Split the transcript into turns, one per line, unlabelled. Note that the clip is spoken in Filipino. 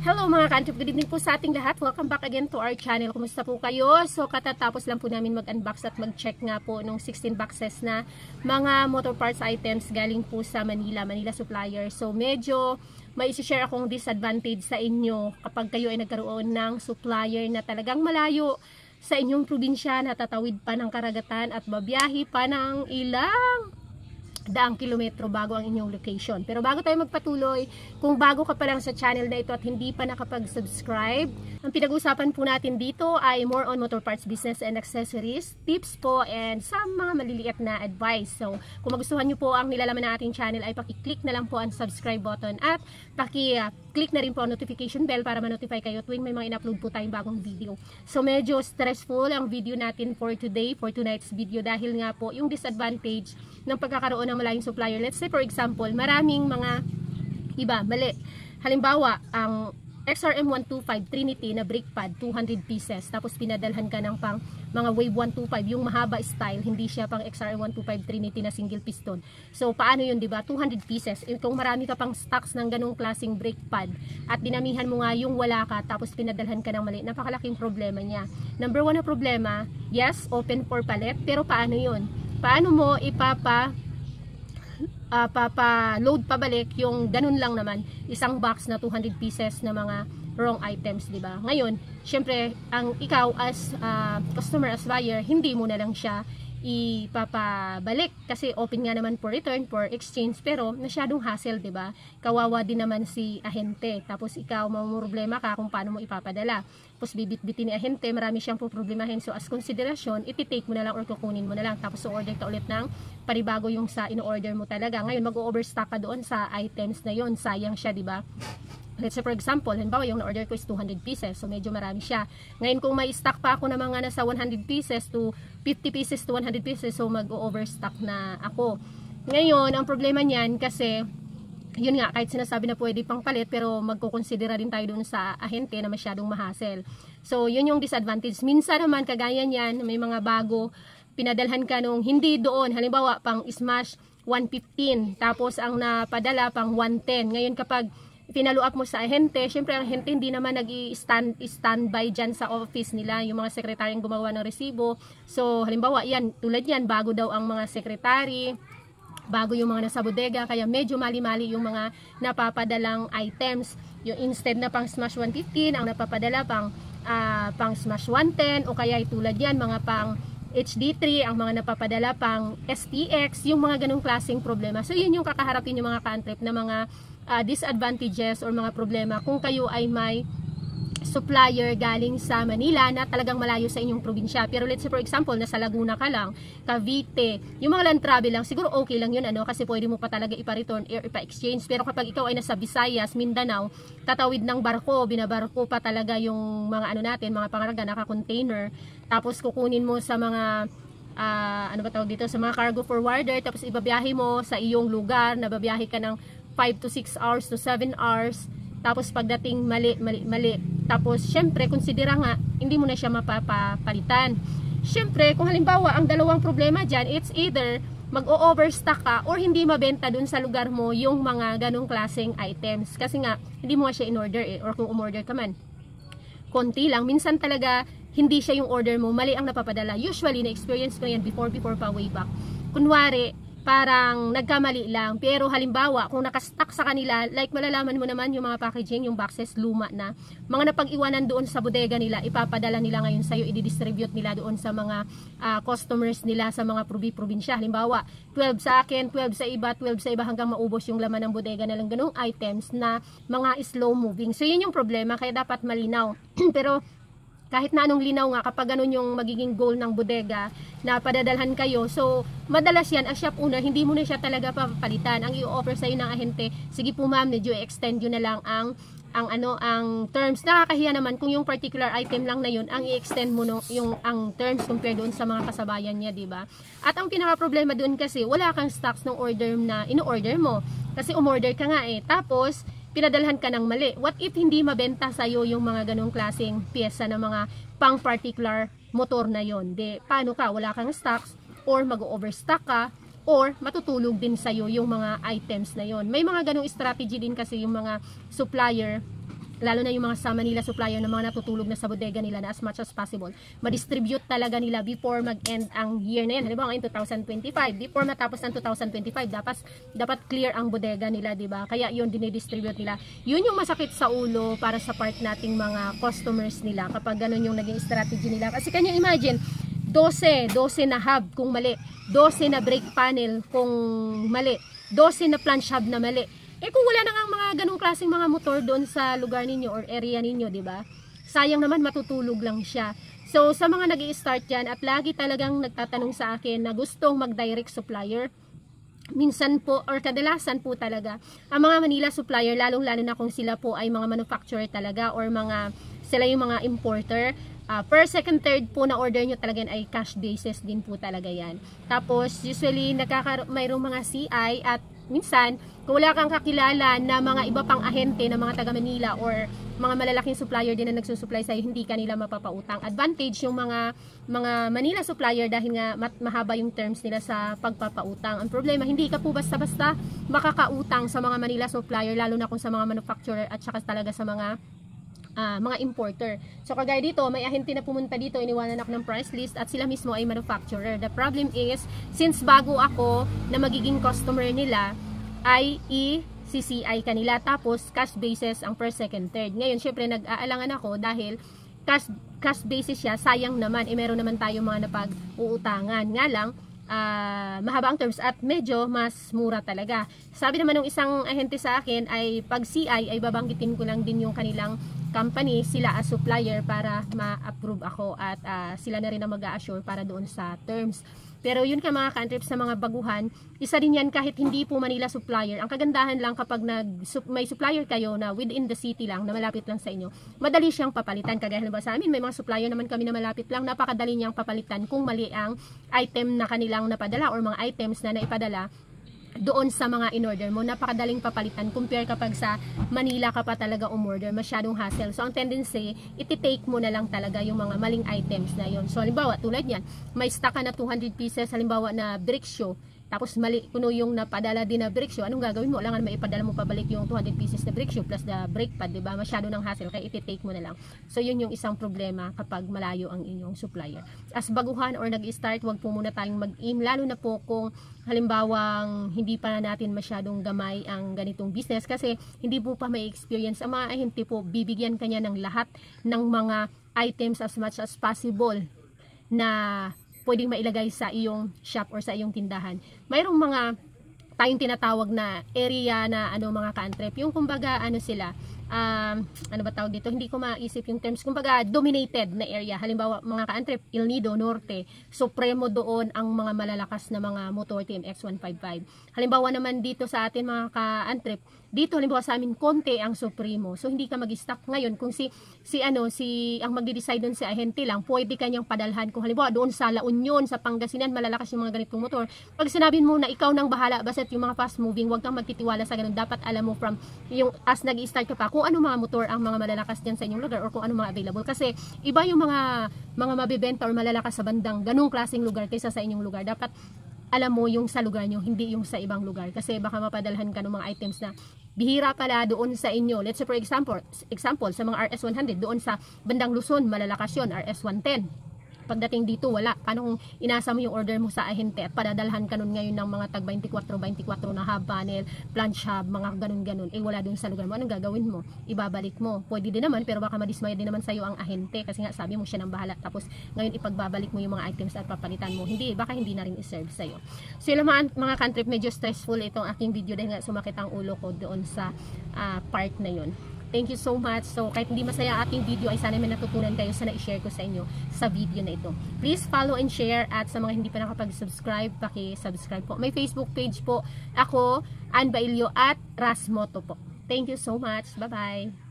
Hello mga ka-Antrip, good evening po sa ating lahat. Welcome back again to our channel. Kumusta po kayo? So katatapos lang po namin mag-unbox at mag-check nga po nung 16 boxes na mga motor parts items galing po sa Manila supplier. So medyo may isi-share akong disadvantage sa inyo kapag kayo ay nagkaroon ng supplier na talagang malayo sa inyong probinsya, natatawid pa ng karagatan at babiyahe pa ng ilang daang kilometro bago ang inyong location. Pero bago tayo magpatuloy, kung bago ka pa lang sa channel na ito at hindi pa nakapag-subscribe, ang pinag-usapan po natin dito ay more on motor parts business and accessories, tips po, and sa mga maliliit na advice. So, kung magustuhan nyo po ang nilalaman ng ating channel ay paki-click na lang po ang subscribe button at paki-click na rin po ang notification bell para ma-notify kayo tuwing may mga in-upload po tayong bagong video. So, medyo stressful ang video natin for today, for tonight's video, dahil nga po yung disadvantage ng pagkakaroon ng malayong supplier. Let's say for example, maraming mga iba, mali. Halimbawa, ang XRM125 Trinity na brake pad, 200 pieces. Tapos pinadalhan ka ng pang mga Wave 125, yung mahaba style, hindi siya pang XRM125 Trinity na single piston. So, paano yun, diba? 200 pieces. Kung marami ka pang stocks ng ganong klaseng brake pad at dinamihan mo nga yung wala ka, tapos pinadalhan ka ng mali, napakalaking problema niya. Number one na problema, yes, open for pallet, pero paano yun? Paano mo load pabalik yung ganun lang naman, isang box na 200 pieces na mga wrong items, di ba? Ngayon, syempre, ang ikaw as customer, as buyer, hindi mo na lang siya ipapabalik kasi open nga naman for return, for exchange, pero masyadong hassle, di ba? Kawawa din naman si ahente, tapos ikaw mamumroblema ka kung paano mo ipapadala. Tapos bibit-bitin ni ahente, marami siyang problemahin. So as konsiderasyon, iti-take mo na lang or kukunin mo na lang, tapos order ka ulit ng panibago yung sa in-order mo talaga. Ngayon mag-overstock ka doon sa items na yon, sayang siya, di ba? Let's say for example, halimbawa yung na-order ko is 200 pieces, so medyo marami siya. Ngayon kung may stock pa ako na mga nasa 100 pieces to 50 pieces to 100 pieces, so mag-overstock na ako. Ngayon, ang problema niyan kasi, yun nga, kahit sinasabi na pwede pang palit, pero magkukonsidera din tayo doon sa ahente na masyadong mahasel. So, yun yung disadvantage. Minsan naman, kagaya niyan, may mga bago, pinadalhan ka nung hindi doon, halimbawa pang Smash 115, tapos ang napadala pang 110. Ngayon kapag pinalo up mo sa ahente, syempre ang ahente hindi naman nag-standby dyan sa office nila, yung mga sekretaryang gumawa ng resibo. So, halimbawa, yan, tulad yan, bago daw ang mga sekretary, bago yung mga nasa bodega, kaya medyo mali-mali yung mga napapadalang items. Yung instead na pang Smash 115, ang napapadala pang Smash 110, o kaya tulad yan, mga pang HD3, ang mga napapadala pang STX, yung mga ganong klaseng problema. So, yun yung kakaharapin yung mga ka-Antrip na mga disadvantages or mga problema kung kayo ay may supplier galing sa Manila na talagang malayo sa inyong probinsya. Pero let's say for example, nasa Laguna ka lang, Cavite, yung mga land travel lang, siguro okay lang yun, kasi pwede mo pa talaga ipa-return or ipa-exchange. Pero kapag ikaw ay nasa Visayas, Mindanao, tatawid ng barko, binabarko pa talaga yung mga natin, mga pangarga, naka-container, tapos kukunin mo sa mga sa mga cargo forwarder, tapos ibabiyahe mo sa iyong lugar, nababiyahe ka ng 5 to 6 hours to 7 hours, tapos pagdating mali. Tapos syempre konsidera nga hindi mo na siya mapapalitan. Syempre kung halimbawa ang dalawang problema diyan, it's either mag-o-overstock ka or hindi mabenta dun sa lugar mo yung mga ganong klaseng items kasi nga hindi mo siya in-order or kung umorder ka man konti lang, minsan talaga hindi siya yung order mo, mali ang napapadala. Usually na-experience ko yan before pa way back. Kunwari parang nagkamali lang, pero halimbawa kung nakastock sa kanila, like malalaman mo naman yung mga packaging, yung boxes luma na, mga napag-iwanan doon sa bodega nila, ipapadala nila ngayon sa'yo, i-distribute nila doon sa mga customers nila sa mga probinsya. Halimbawa 12 sa akin, 12 sa iba, 12 sa iba, hanggang maubos yung laman ng bodega na lang ganong items na mga slow moving. So yun yung problema, kaya dapat malinaw. Pero kahit na anong linaw nga, kapag ganun yung magiging goal ng bodega na padadalhan kayo, so madalas yan, as shop owner, hindi mo na siya talaga papalitan. Ang i-offer sa'yo ng ahente, sige po ma'am, medyo extend yun na lang ang terms. Nakakahiya naman kung yung particular item lang na yun, ang i-extend mo ang terms compare doon sa mga kasabayan niya, diba? At ang pinaka problema doon kasi, wala kang stocks ng order na in-order mo. Kasi umorder ka nga tapos pinadalhan ka ng mali. What if hindi mabenta sa'yo yung mga ganong klaseng pyesa na mga pang particular motor na yon? Paano ka? Wala kang stocks or mag-overstock ka or matutulog din sa'yo yung mga items na yon. May mga ganong strategy din kasi yung mga supplier lalo na yung mga sa Manila supplier na mga natutulog na sa bodega nila na as much as possible, ma-distribute talaga nila before mag-end ang year na yan. Halimbawa ngayon 2025, before matapos ng 2025, dapat clear ang bodega nila, di ba? Kaya yun dinidistribute nila. Yun yung masakit sa ulo para sa part nating mga customers nila kapag ganun yung naging strategy nila. Kasi kanya imagine, 12 na hub kung mali, 12 na brake panel kung mali, 12 na flange hub na mali. Eh kung wala na nga mga ganung klaseng mga motor doon sa lugar ninyo or area ninyo, di ba? Sayang naman, matutulog lang siya. So sa mga nag-i-start dyan at lagi talagang nagtatanong sa akin na gustong mag-direct supplier, minsan po or kadalasan po talaga ang mga Manila supplier, lalong-lalo na kung sila po ay mga manufacturer talaga or sila yung mga importer, per second, third po na order nyo talaga ay cash basis din po talaga yan. Tapos usually mayroong mga CI at minsan kung wala kang kakilala na mga iba pang ahente na mga taga Manila or mga malalaking supplier din na nagsusupply sa'yo, hindi kanila mapapautang. Advantage yung mga Manila supplier dahil nga mahaba yung terms nila sa pagpapautang. Ang problema, hindi ka po basta-basta makakautang sa mga Manila supplier, lalo na kung sa mga manufacturer at saka talaga sa mga importer. So kagaya dito, may ahente na pumunta dito, iniwanan ako ng price list at sila mismo ay manufacturer. The problem is, since bago ako na magiging customer nila, ay i-CCI kanila, tapos cash basis ang per second, third. Ngayon, syempre nag-aalangan ako dahil cash basis siya, sayang naman, meron naman tayong mga napag-uutangan. Nga lang, mahaba ang terms at medyo mas mura talaga. Sabi naman ng isang ahente sa akin ay pag CI ay babanggitin ko lang din yung kanilang company, sila as supplier para ma-approve ako at sila na rin ang mag-a-assure para doon sa terms. Pero yun ka mga ka-trips sa mga baguhan, isa din yan kahit hindi po Manila supplier. Ang kagandahan lang kapag may supplier kayo na within the city lang, na malapit lang sa inyo, madali siyang papalitan. Kagaya halimbawa sa amin, may mga supplier naman kami na malapit lang, napakadali niyang papalitan kung mali ang item na kanilang napadala or mga items na naipadala doon sa mga in-order mo. Napakadaling papalitan compare kapag sa Manila ka pa talaga umorder, masyadong hassle. So ang tendency, iti-take mo na lang talaga yung mga maling items na yon. So halimbawa, tulad yan, may stock ka na 200 pieces, halimbawa na brick shoe, tapos mali kuno yung napadala din na brake shoe, anong gagawin mo? Kailangan maipadala mo pabalik yung 200 pieces na brake shoe plus the brake pad, diba? Masyado ng hassle, kaya iti-take mo na lang. So yun yung isang problema kapag malayo ang inyong supplier. As baguhan or nag-start, wag po muna tayong mag-aim, lalo na po kung halimbawang hindi pa natin masyadong gamay ang ganitong business, kasi hindi po pa may experience. Ang mga ahente po, bibigyan kanya ng lahat ng mga items as much as possible na pwedeng mailagay sa iyong shop or sa iyong tindahan. Mayroong mga tayong tinatawag na area na mga ka-antrep, yung kumbaga sila, ano ba tawag dito, hindi ko maisip yung terms, kumbaga dominated na area. Halimbawa mga ka-antrep, El Nido Norte, Supremo doon ang mga malalakas na mga motor team X155. Halimbawa naman dito sa atin mga ka-antrep, dito halimbawa sa amin konti ang Supremo, so hindi ka mag-stock. Ngayon kung ang magde-decide doon si ahente lang, pwede kanyang padalhan. Kung halimbawa doon sa La Union, sa Pangasinan, malalakas yung mga ganitong motor, pag sinabihin mo na ikaw nang bahala, basta yung mga fast moving, wag kang magtitiwala sa ganun. Dapat alam mo from yung as nag-i-start ka pa kung ano mga motor ang mga malalakas diyan sa inyong lugar or kung ano mga available, kasi iba yung mga mabebenta or malalakas sa bandang ganung klaseng lugar kaysa sa inyong lugar. Dapat alam mo yung sa lugar nyo, hindi yung sa ibang lugar, kasi baka mapadalhan ka ng mga items na bihira pala doon sa inyo. Let's say for example sa mga RS100 doon sa bandang Luzon, malalakas yun, RS110. Pagdating dito, wala. Paano kung inasa mo yung order mo sa ahente at padadalhan ka nun ngayon ng mga tag 24 na hub panel, planch hub, mga ganun-ganun, wala dun sa lugar mo. Anong gagawin mo? Ibabalik mo. Pwede din naman, pero baka madismaya din naman sa'yo ang ahente, kasi nga sabi mo siya nang bahala, tapos ngayon ipagbabalik mo yung mga items at papalitan mo. Baka hindi na rin iserve sa'yo. So yun mga ka-antrep, medyo stressful itong aking video dahil nga sumakit ang ulo ko doon sa part na yun. Thank you so much. So kahit hindi masaya ating video, ay sana may natutunan kayo, sana i-share ko sa inyo sa video na ito. Please follow and share, at sa mga hindi pa nakapag-subscribe, paki-subscribe po. May Facebook page po ako, Ann Bailio at Rasmoto po. Thank you so much. Bye-bye.